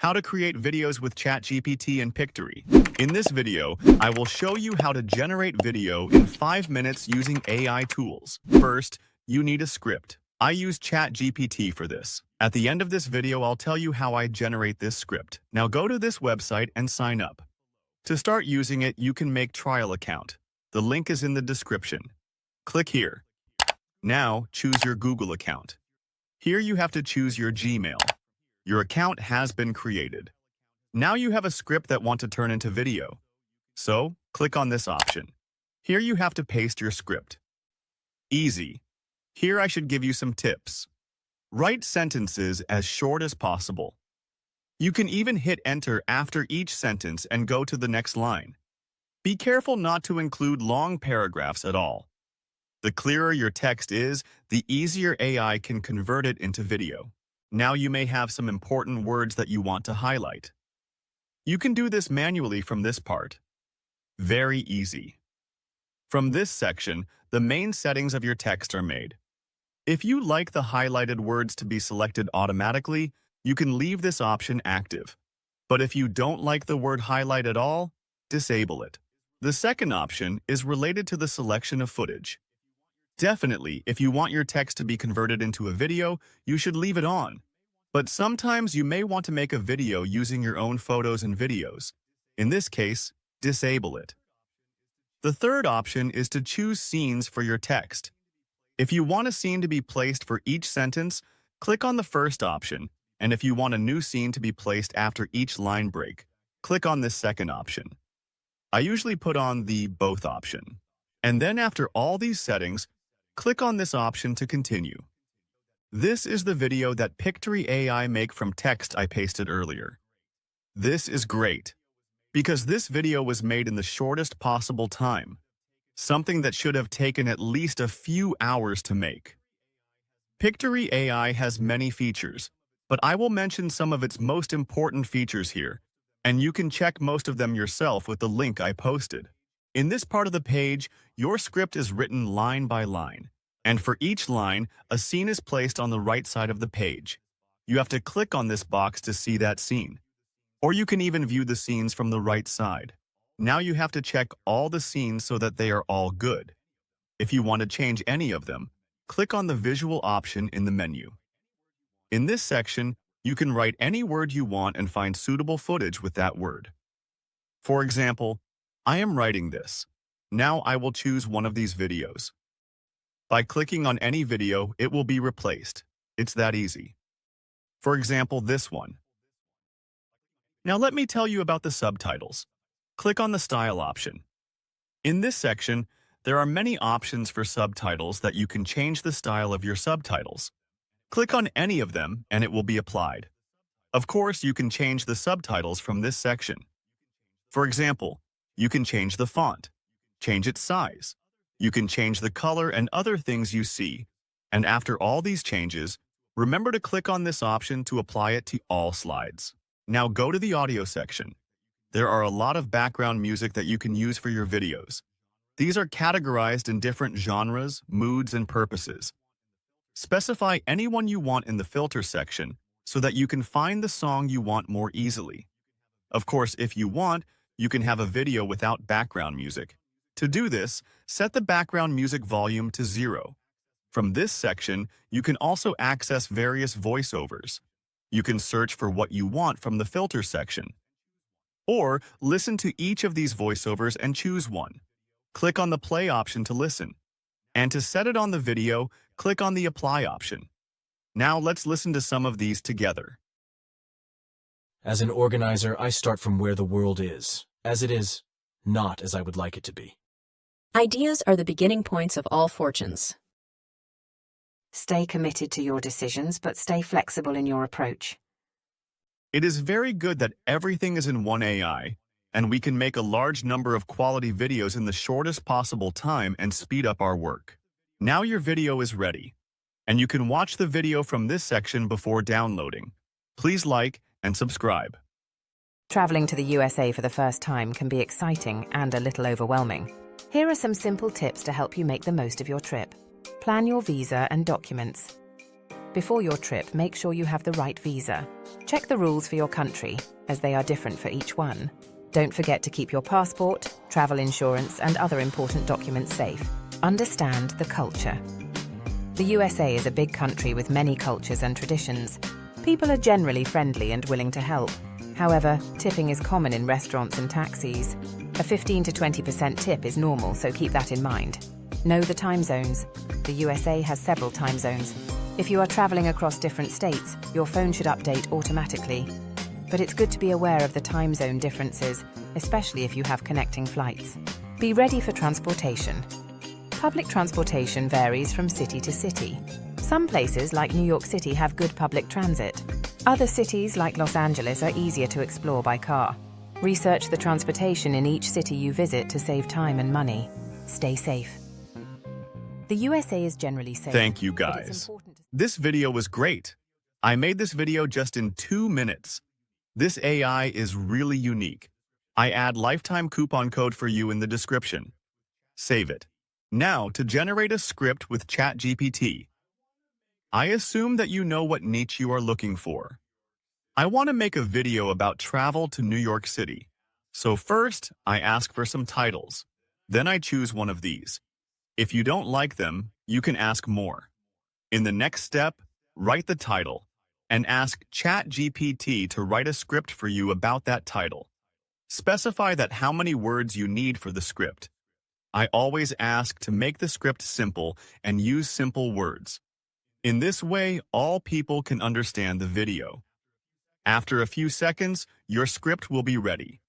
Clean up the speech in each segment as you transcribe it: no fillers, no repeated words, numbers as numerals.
How to create videos with Chatgpt and Pictory. In this video, I will show you how to generate video in 5 minutes using AI tools. First, you need a script. I use Chatgpt for this. At the end of this video, I'll tell you how I generate this script. Now go to this website and sign up. To start using it, you can make trial account. The link is in the description. Click here. Now, choose your Google account. Here you have to choose your Gmail. Your account has been created. Now you have a script that want to turn into video. So, click on this option. Here you have to paste your script. Easy. Here I should give you some tips. Write sentences as short as possible. You can even hit enter after each sentence and go to the next line. Be careful not to include long paragraphs at all. The clearer your text is, the easier AI can convert it into video. Now you may have some important words that you want to highlight. You can do this manually from this part. Very easy. From this section, the main settings of your text are made. If you like the highlighted words to be selected automatically, you can leave this option active. But if you don't like the word highlight at all, disable it. The second option is related to the selection of footage. Definitely, if you want your text to be converted into a video, you should leave it on. But sometimes you may want to make a video using your own photos and videos. In this case, disable it. The third option is to choose scenes for your text. If you want a scene to be placed for each sentence, click on the first option, and if you want a new scene to be placed after each line break, click on this second option. I usually put on the both option. And then after all these settings, click on this option to continue. This is the video that Pictory AI make from text I pasted earlier. This is great, because this video was made in the shortest possible time, something that should have taken at least a few hours to make. Pictory AI has many features, but I will mention some of its most important features here, and you can check most of them yourself with the link I posted. In this part of the page, your script is written line by line, and for each line, a scene is placed on the right side of the page. You have to click on this box to see that scene. Or you can even view the scenes from the right side. Now you have to check all the scenes so that they are all good. If you want to change any of them, click on the visual option in the menu. In this section, you can write any word you want and find suitable footage with that word. For example, I am writing this. Now I will choose one of these videos. By clicking on any video, it will be replaced. It's that easy. For example, this one. Now let me tell you about the subtitles. Click on the Style option. In this section, there are many options for subtitles that you can change the style of your subtitles. Click on any of them and it will be applied. Of course, you can change the subtitles from this section. For example, you can change the font, change its size. You can change the color and other things you see. And after all these changes, remember to click on this option to apply it to all slides. Now go to the audio section. There are a lot of background music that you can use for your videos. These are categorized in different genres, moods, and purposes. Specify any one you want in the filter section so that you can find the song you want more easily. Of course, if you want, you can have a video without background music. To do this, set the background music volume to 0. From this section, you can also access various voiceovers. You can search for what you want from the filter section. Or listen to each of these voiceovers and choose one. Click on the play option to listen. And to set it on the video, click on the apply option. Now let's listen to some of these together. As an organizer, I start from where the world is, as it is, not as I would like it to be. Ideas are the beginning points of all fortunes. Stay committed to your decisions, but stay flexible in your approach. It is very good that everything is in one AI, and we can make a large number of quality videos in the shortest possible time and speed up our work. Now your video is ready, and you can watch the video from this section before downloading. Please like and subscribe. Traveling to the USA for the first time can be exciting and a little overwhelming. Here are some simple tips to help you make the most of your trip. Plan your visa and documents. Before your trip, make sure you have the right visa. Check the rules for your country, as they are different for each one. Don't forget to keep your passport, travel insurance, and other important documents safe. Understand the culture. The USA is a big country with many cultures and traditions. People are generally friendly and willing to help. However, tipping is common in restaurants and taxis. A 15 to 20% tip is normal, so keep that in mind. Know the time zones. The USA has several time zones. If you are traveling across different states, your phone should update automatically. But it's good to be aware of the time zone differences, especially if you have connecting flights. Be ready for transportation. Public transportation varies from city to city. Some places, like New York City, have good public transit. Other cities, like Los Angeles, are easier to explore by car. Research the transportation in each city you visit to save time and money. Stay safe. The USA is generally safe. Thank you, but it's guys. important to- This video was great. I made this video just in 2 minutes. This AI is really unique. I add lifetime coupon code for you in the description. Save it. Now, to generate a script with ChatGPT. I assume that you know what niche you are looking for. I want to make a video about travel to New York City. So first, I ask for some titles. Then I choose one of these. If you don't like them, you can ask more. In the next step, write the title and ask ChatGPT to write a script for you about that title. Specify that how many words you need for the script. I always ask to make the script simple and use simple words. In this way, all people can understand the video. After a few seconds, your script will be ready.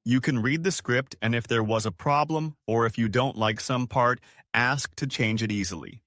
You can read the script, and if there was a problem or if you don't like some part, ask to change it easily.